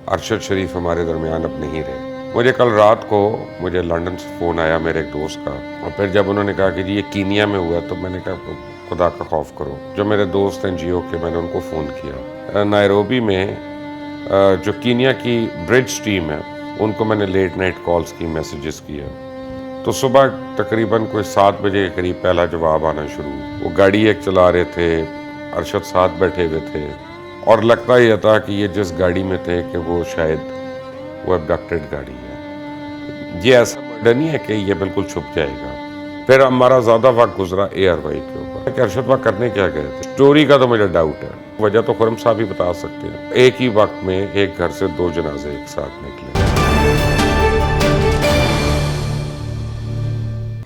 अरशद शरीफ हमारे दरमियान अब नहीं रहे। मुझे कल रात को लंदन से फ़ोन आया मेरे एक दोस्त का, और फिर जब उन्होंने कहा कि जी ये कीनिया में हुआ, तो मैंने कहा खुदा का खौफ करो। जो मेरे दोस्त हैं जियो के, मैंने उनको फ़ोन किया। नायरोबी में जो कीनिया की ब्रिज टीम है, उनको मैंने लेट नाइट कॉल्स की, मैसेजेस किया। तो सुबह तकरीबन कोई 7 बजे के करीब पहला जवाब आना शुरू। वो गाड़ी एक चला रहे थे, अरशद साथ बैठे हुए थे, और लगता यह था कि ये जिस गाड़ी में थे कि वो शायद वो अबडक्टेड गाड़ी है। ये ऐसा मर्डर नहीं है कि ये बिल्कुल छुप जाएगा। फिर हमारा ज़्यादा वक्त गुजरा एयरवाई के ऊपर कि अरशद वक्त करने क्या गए थे। स्टोरी का तो मुझे डाउट है, वजह तो खुरम साहब ही बता सकते हैं। एक ही वक्त में एक घर से 2 जनाजे एक साथ निकले।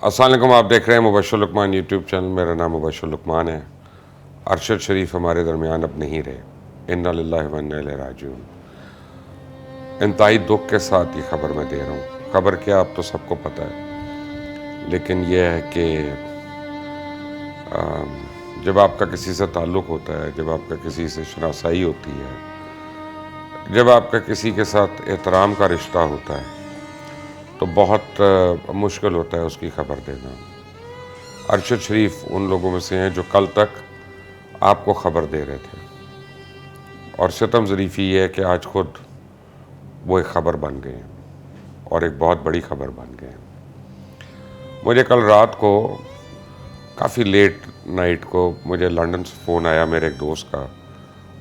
अस्सलाम वालेकुम, आप देख रहे हैं मुबश्शिर लुकमान यूट्यूब चैनल। मेरा नाम मुबश्शिर लुकमान है। अरशद शरीफ हमारे दरमियान अब नहीं रहे। इन्ना लिल्लाहि व इन्ना इलैहि राजिऊन। इंतहाई दुख के साथ ये खबर मैं दे रहा हूँ। खबर क्या, आप तो सबको पता है, लेकिन यह है कि जब आपका किसी से ताल्लुक़ होता है, जब आपका किसी से शनासाई होती है, जब आपका किसी के साथ एहतराम का रिश्ता होता है, तो बहुत मुश्किल होता है उसकी खबर देना। अरशद शरीफ उन लोगों में से हैं जो कल तक आपको खबर दे रहे थे, और सितम ज़रीफ़ी ये है कि आज खुद वो एक ख़बर बन गए हैं, और एक बहुत बड़ी ख़बर बन गए हैं। मुझे कल रात को काफ़ी लेट नाइट को लंदन से फ़ोन आया मेरे एक दोस्त का।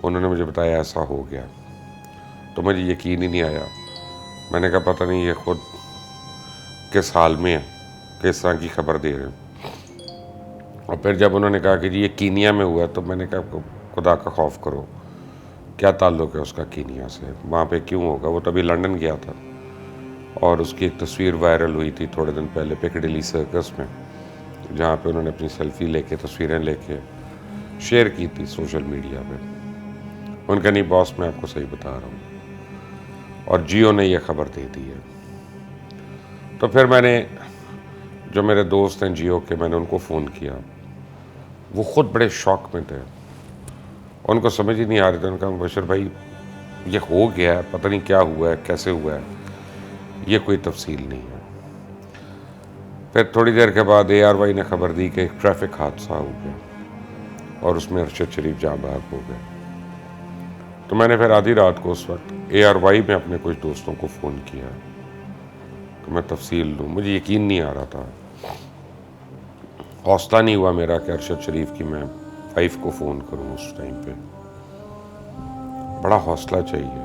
उन्होंने मुझे बताया ऐसा हो गया, तो मुझे यकीन ही नहीं आया। मैंने कहा पता नहीं ये खुद किस हाल में है, किस तरह की खबर दे रहे हैं। और फिर जब उन्होंने कहा कि जी ये कीनिया में हुआ, तो मैंने कहा खुदा का खौफ करो, क्या ताल्लुक़ है उसका कीनिया से, वहाँ पे क्यों होगा। वो तभी लंदन गया था, और उसकी एक तस्वीर वायरल हुई थी थोड़े दिन पहले पिकडिली सर्कस में, जहाँ पे उन्होंने अपनी सेल्फ़ी लेके, तस्वीरें लेके शेयर की थी सोशल मीडिया पे। उनका नहीं बॉस, मैं आपको सही बता रहा हूँ, और जियो ने यह खबर दे दी है। तो फिर मैंने, जो मेरे दोस्त हैं जियो के, मैंने उनको फ़ोन किया। वो ख़ुद बड़े शॉक में थे, उनको समझ ही नहीं आ रही थी। उनका मुबश्शिर भाई ये हो गया है, पता नहीं क्या हुआ है, कैसे हुआ है, ये कोई तफसील नहीं है। फिर थोड़ी देर के बाद ARY ने खबर दी कि एक ट्रैफिक हादसा हो गया, और उसमें अरशद शरीफ जाँ बहक हो गए। तो मैंने फिर आधी रात को उस वक्त ARY में अपने कुछ दोस्तों को फ़ोन किया कि मैं तफसील लूँ। मुझे यकीन नहीं आ रहा था, हौसला नहीं हुआ मेरा कि अरशद शरीफ की मैं वाइफ को फ़ोन करूँ। उस टाइम पे बड़ा हौसला चाहिए,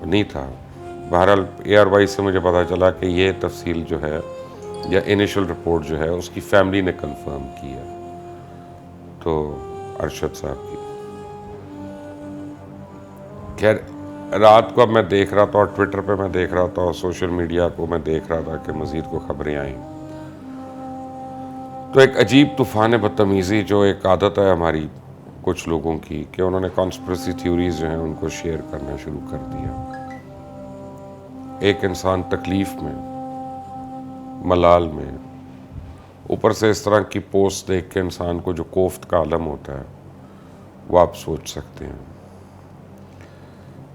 नहीं था। बहरहाल ARY से मुझे पता चला कि ये तफसील जो है, या इनिशियल रिपोर्ट जो है, उसकी फैमिली ने कंफर्म की है, तो अरशद साहब की। खैर, रात को अब मैं देख रहा था, और ट्विटर पे मैं देख रहा था, और सोशल मीडिया को मैं देख रहा था कि मज़ीद को खबरें आईं। तो एक अजीब तूफ़ान बदतमीज़ी, जो एक आदत है हमारी कुछ लोगों की, कि उन्होंने कॉन्स्पिरेसी थ्योरीज़ जो हैं उनको शेयर करना शुरू कर दिया। एक इंसान तकलीफ़ में, मलाल में, ऊपर से इस तरह की पोस्ट देख के इंसान को जो कोफ्त का आलम होता है, वो आप सोच सकते हैं।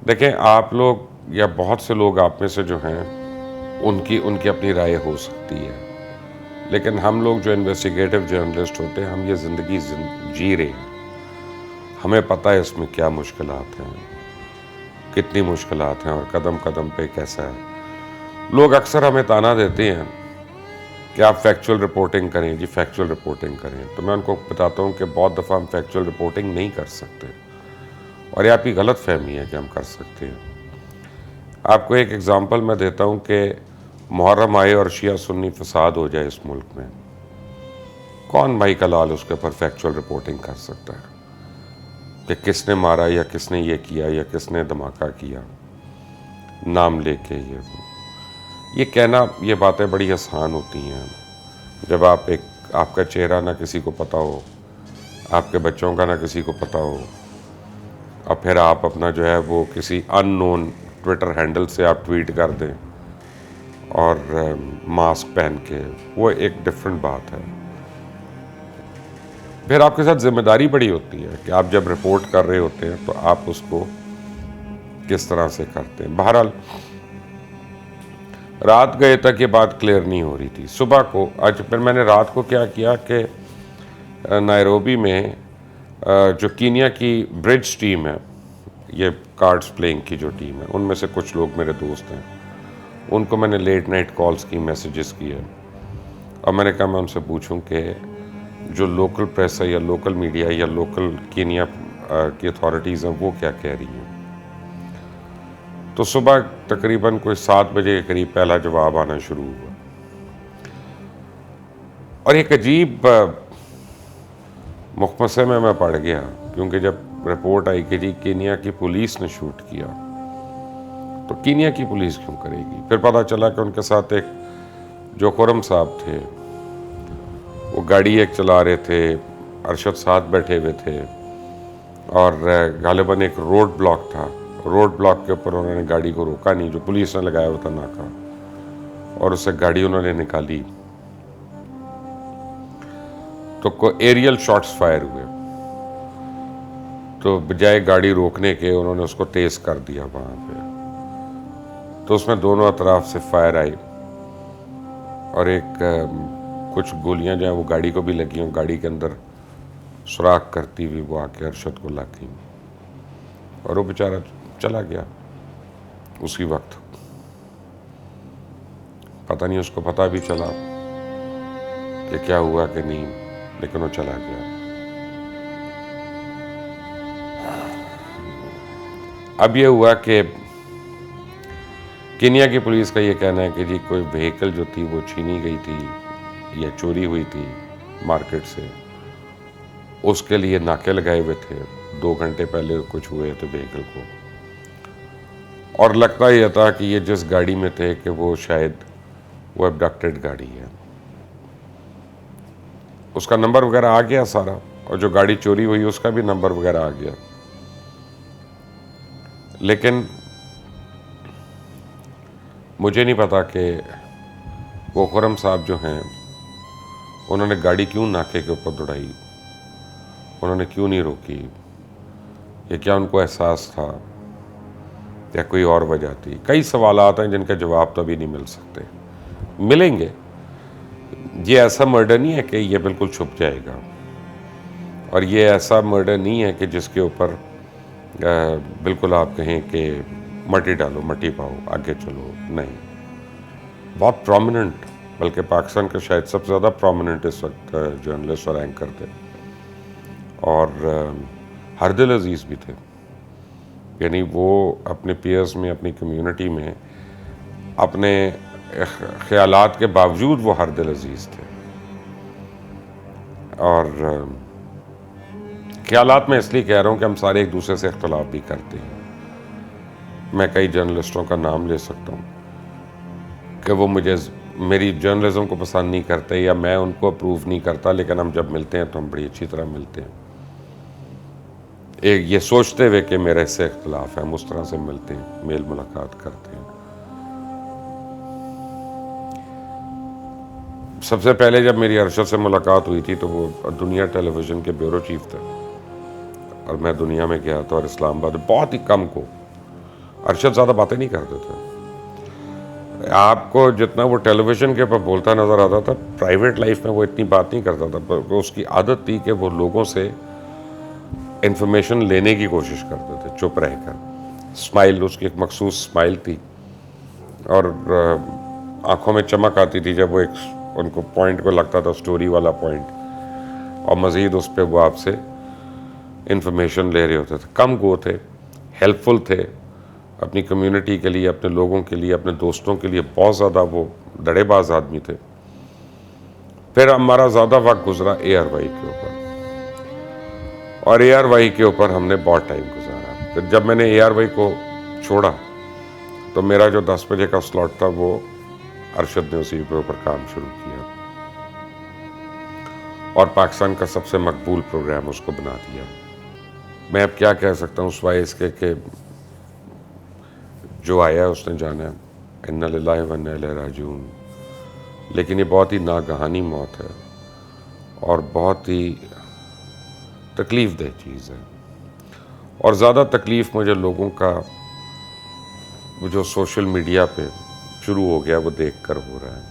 देखें, आप लोग या बहुत से लोग आप में से जो हैं, उनकी अपनी राय हो सकती है, लेकिन हम लोग जो इन्वेस्टिगेटिव जर्नलिस्ट होते हैं, हम ये ज़िंदगी जी रहे हैं, हमें पता है इसमें क्या मुश्किलात हैं, कितनी मुश्किलात हैं, और कदम कदम पे कैसा है। लोग अक्सर हमें ताना देते हैं कि आप फैक्चुअल रिपोर्टिंग करें, जी फैक्चुअल रिपोर्टिंग करें। तो मैं उनको बताता हूँ कि बहुत दफ़ा हम फैक्चुअल रिपोर्टिंग नहीं कर सकते, और ये आपकी गलत फहमी है कि हम कर सकते हैं। आपको एक एग्ज़ाम्पल मैं देता हूँ कि मुहर्रम आए और शिया सुन्नी फसाद हो जाए इस मुल्क में, कौन भाई का लाल उसके ऊपर फैक्चुअल रिपोर्टिंग कर सकता है कि किसने मारा, या किसने ये किया, या किसने धमाका किया, नाम लेके ये कहना, ये बातें बड़ी आसान होती हैं जब आपका चेहरा ना किसी को पता हो, आपके बच्चों का ना किसी को पता हो, और फिर आप अपना जो है वो किसी अननोन ट्विटर हैंडल से आप ट्वीट कर दें, और मास्क पहन के, वो एक डिफरेंट बात है। फिर आपके साथ जिम्मेदारी बड़ी होती है कि आप जब रिपोर्ट कर रहे होते हैं, तो आप उसको किस तरह से करते हैं। बहरहाल रात गए तक ये बात क्लियर नहीं हो रही थी। सुबह को आज फिर मैंने रात को क्या किया कि नायरोबी में जो कीनिया की ब्रिज टीम है, ये कार्ड्स प्लेइंग की जो टीम है, उनमें से कुछ लोग मेरे दोस्त हैं, उनको मैंने लेट नाइट कॉल्स की, मैसेजेस किए, और मैंने कहा मैं उनसे पूछूं कि जो लोकल प्रेस है या लोकल मीडिया या लोकल कीनिया की अथॉरिटीज़ हैं वो क्या कह रही हैं। तो सुबह तकरीबन कोई 7 बजे के करीब पहला जवाब आना शुरू हुआ, और एक अजीब मुखमसे में मैं पड़ गया, क्योंकि जब रिपोर्ट आई कि जी कीनिया की पुलिस ने शूट किया, तो कीनिया की पुलिस क्यों करेगी। फिर पता चला कि उनके साथ एक जो खुरम साहब थे, वो गाड़ी एक चला रहे थे, अरशद साथ बैठे हुए थे, और गालिबन एक रोड ब्लॉक था, रोड ब्लॉक के ऊपर उन्होंने गाड़ी को रोका नहीं, जो पुलिस ने लगाया हुआ था नाका, और उससे गाड़ी उन्होंने निकाली, तो एरियल शॉट्स फायर हुए, तो बजाय गाड़ी रोकने के उन्होंने उसको तेज कर दिया वहाँ पे, तो उसमें दोनों अतराफ से फायर आई, और एक कुछ गोलियां जो हैं वो गाड़ी को भी लगी, और गाड़ी के अंदर सुराख करती हुई वो आके अरशद को लग गई, और वो बेचारा चला गया उसी वक्त। पता नहीं उसको पता भी चला कि क्या हुआ कि नहीं, लेकिन वो चला गया। अब ये हुआ कि कीनिया की पुलिस का ये कहना है कि जी कोई व्हीकल जो थी वो छीनी गई थी या चोरी हुई थी मार्केट से, उसके लिए नाके लगाए हुए थे, 2 घंटे पहले कुछ हुए थे व्हीकल को, और लगता यह था कि ये जिस गाड़ी में थे कि वो शायद वो एब्डक्टेड गाड़ी है। उसका नंबर वगैरह आ गया सारा, और जो गाड़ी चोरी हुई उसका भी नंबर वगैरह आ गया, लेकिन मुझे नहीं पता कि वो खुरम साहब जो हैं उन्होंने गाड़ी क्यों नाके के ऊपर दौड़ाई, उन्होंने क्यों नहीं रोकी, ये क्या उनको एहसास था या कोई और वजह थी। कई सवालात हैं जिनका जवाब तो अभी नहीं मिल सकते, मिलेंगे। ये ऐसा मर्डर नहीं है कि ये बिल्कुल छुप जाएगा, और ये ऐसा मर्डर नहीं है कि जिसके ऊपर बिल्कुल आप कहें कि मट्टी डालो मट्टी पाओ आगे चलो, नहीं। बहुत प्रोमिनेंट, बल्कि पाकिस्तान के शायद सबसे ज़्यादा प्रोमिनेंट इस वक्त जर्नलिस्ट और एंकर थे, और हरदिल अजीज़ भी थे, यानी वो अपने पीयर्स में, अपनी कम्युनिटी में, अपने ख्यालात के बावजूद वो हरदिल अजीज़ थे। और ख्यालात में इसलिए कह रहा हूँ कि हम सारे एक दूसरे से इख्तलाफ भी करते हैं। मैं कई जर्नलिस्टों का नाम ले सकता हूँ कि वो मेरी जर्नलिज्म को पसंद नहीं करते या मैं उनको अप्रूव नहीं करता, लेकिन हम जब मिलते हैं तो हम बड़ी अच्छी तरह मिलते हैं, एक ये सोचते हुए कि मेरे इससे इख्तलाफ है, हम उस तरह से मिलते हैं, मेल मुलाकात करते हैं। सबसे पहले जब मेरी अरशद से मुलाकात हुई थी तो वो दुनिया टेलीविज़न के ब्यूरो चीफ थे, और मैं दुनिया में गया था, और इस्लामाबाद बहुत ही कम को, अरशद ज़्यादा बातें नहीं करते थे। आपको जितना वो टेलीविज़न के ऊपर बोलता नज़र आता था, प्राइवेट लाइफ में वो इतनी बात नहीं करता था, पर उसकी आदत थी कि वो लोगों से इंफॉर्मेशन लेने की कोशिश करते थे चुप रहकर। स्माइल, उसकी एक मखसूस स्माइल थी, और आंखों में चमक आती थी जब वो एक उनको पॉइंट को लगता था, स्टोरी वाला पॉइंट, और मज़ीद उस पर वो आपसे इंफॉर्मेशन ले रहे होते थे। कम गो थे, हेल्पफुल थे, अपनी कम्युनिटी के लिए, अपने लोगों के लिए, अपने दोस्तों के लिए बहुत ज़्यादा वो दड़ेबाज आदमी थे। फिर हमारा ज़्यादा वक्त गुजरा ARY के ऊपर, और ARY के ऊपर हमने बहुत टाइम गुजारा। फिर जब मैंने ARY को छोड़ा तो मेरा जो 10 बजे का स्लॉट था वो अरशद ने उसी के ऊपर काम शुरू किया, और पाकिस्तान का सबसे मकबूल प्रोग्राम उसको बना दिया। मैं अब क्या कह सकता हूँ सिवाय इसके कि जो आया उसने जाना है, इन्ना लिल्लाहि व इन्ना इलैहि राजिऊन। लेकिन ये बहुत ही नागहानी मौत है, और बहुत ही तकलीफ़ दह चीज़ है, और ज़्यादा तकलीफ़ मुझे लोगों का वो जो सोशल मीडिया पे शुरू हो गया वो देखकर हो रहा है।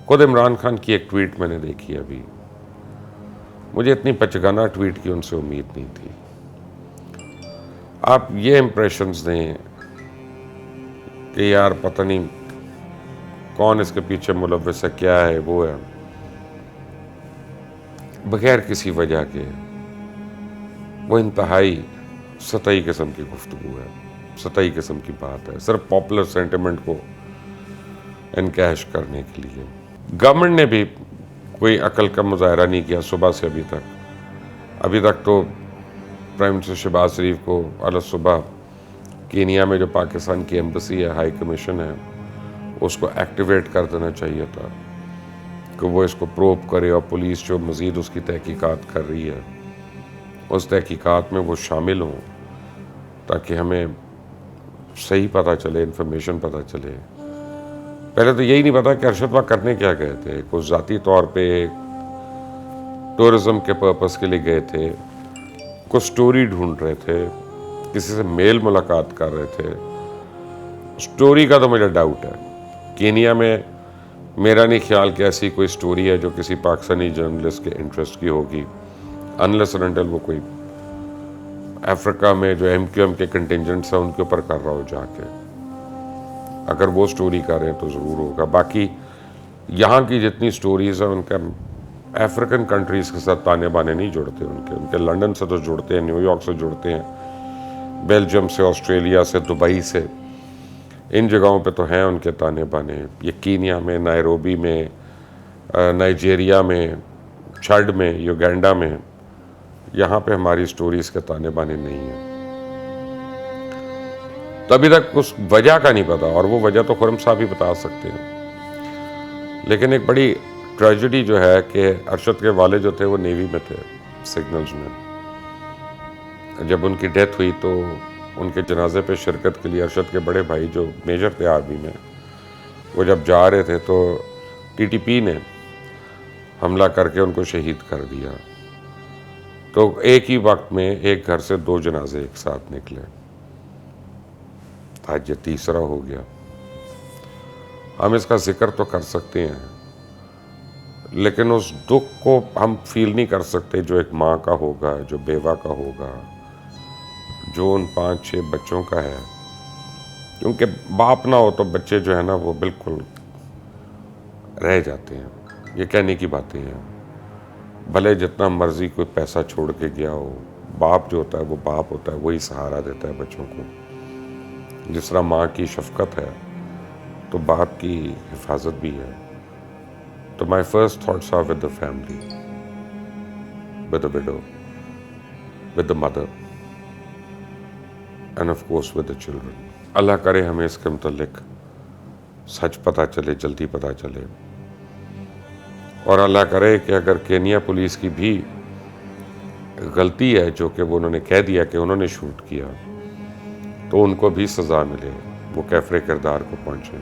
खुद इमरान खान की एक ट्वीट मैंने देखी अभी, मुझे इतनी पचगाना ट्वीट की उनसे उम्मीद नहीं थी। आप ये इम्प्रेशंस दें कि यार पता नहीं कौन इसके पीछे मुलव्वस है, क्या है, वो है, बगैर किसी वजह के, वो इंतहाई सतही किस्म की गुफ्तगू है, सतही किस्म की बात है, सिर्फ पॉपुलर सेंटिमेंट को इनकैश करने के लिए। गवर्नमेंट ने भी कोई अकल का मुजाहरा नहीं किया सुबह से अभी तक तो प्राइम मिनिस्टर शहबाज शरीफ को अल सुबह कीनिया में जो पाकिस्तान की एम्बेसी है, हाई कमीशन है, उसको एक्टिवेट कर देना चाहिए था कि वो इसको प्रोब करे, और पुलिस जो मज़ीद उसकी तहकीकात कर रही है उस तहकीकात में वो शामिल हों, ताकि हमें सही पता चले, इन्फॉर्मेशन पता चले। पहले तो यही नहीं पता कि अरशद वाह करने क्या गए थे। कुछ ज़ाती तौर पे टूरिज़म के पर्पस के लिए गए थे, कुछ स्टोरी ढूंढ रहे थे, किसी से मेल मुलाकात कर रहे थे। स्टोरी का तो मुझे डाउट है। कीनिया में मेरा नहीं ख्याल कि ऐसी कोई स्टोरी है जो किसी पाकिस्तानी जर्नलिस्ट के इंटरेस्ट की होगी, अनलेस एंड अनटिल वो कोई अफ्रीका में जो MQM के कंटिजेंट्स हैं उनके ऊपर कर रहा हो जाके। अगर वो स्टोरी कर रहे हैं तो ज़रूर होगा। बाकी यहाँ की जितनी स्टोरीज़ हैं उनका अफ्रीकन कंट्रीज़ के साथ ताने बाने नहीं जुड़ते। उनके लंदन से तो जुड़ते हैं, न्यूयॉर्क से जुड़ते हैं, बेल्जियम से, ऑस्ट्रेलिया से, दुबई से, इन जगहों पे तो हैं उनके ताने बाने। ये कीनिया में, नायरोबी में, नाइजीरिया में, छड़ में, युगांडा में, यहाँ पे हमारी स्टोरीज़ के ताने बाने नहीं हैं। तो अभी तक उस वजह का नहीं पता, और वो वजह तो खुरम साहब ही बता सकते हैं। लेकिन एक बड़ी ट्रेजेडी जो है कि अरशद के वाले जो थे वो नेवी में थे, सिग्नल्स में। जब उनकी डेथ हुई तो उनके जनाजे पे शिरकत के लिए अरशद के बड़े भाई जो मेजर थे आर्मी में, वो जब जा रहे थे तो TTP ने हमला करके उनको शहीद कर दिया। तो एक ही वक्त में एक घर से 2 जनाजे एक साथ निकले। आज ये तीसरा हो गया। हम इसका जिक्र तो कर सकते हैं, लेकिन उस दुख को हम फील नहीं कर सकते जो एक माँ का होगा, जो बेवा का होगा, जो उन 5-6 बच्चों का है। क्योंकि बाप ना हो तो बच्चे जो है ना वो बिल्कुल रह जाते हैं। ये कहने की बातें हैं। भले जितना मर्जी कोई पैसा छोड़ के गया हो, बाप जो होता है वो बाप होता है, वही सहारा देता है बच्चों को। जिस तरह माँ की शफकत है तो बाप की हिफाजत भी है। तो my first thoughts are with the family, with the widow, with the mother, and of course with the children. अल्लाह करे हमें इसके मुतल्लिक सच पता चले, जल्दी पता चले। और अल्लाह करे कि अगर केनिया पुलिस की भी गलती है जो कि वो उन्होंने कह दिया कि उन्होंने शूट किया, तो उनको भी सज़ा मिले, वो कैफरे किरदार को पहुँचे।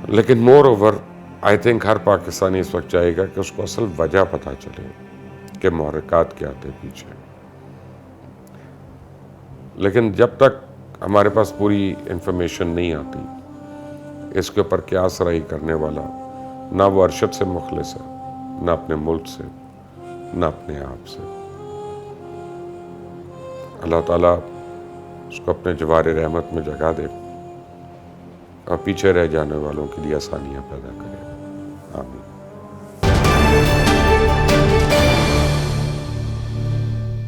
लेकिन मोर ओवर आई थिंक हर पाकिस्तानी इस वक्त चाहेगा कि उसको असल वजह पता चले कि मुहर्रिकात क्या थे पीछे। लेकिन जब तक हमारे पास पूरी इंफॉर्मेशन नहीं आती, इसके ऊपर क्या सराही करने वाला ना वो अरशद से मुखलिस है, ना अपने मुल्क से, ना अपने आप से। अल्लाह ताला उसको अपने जवारे रहमत में जगह दे और पीछे रह जाने वालों के लिए आसानियाँ पैदा करे। आमीन।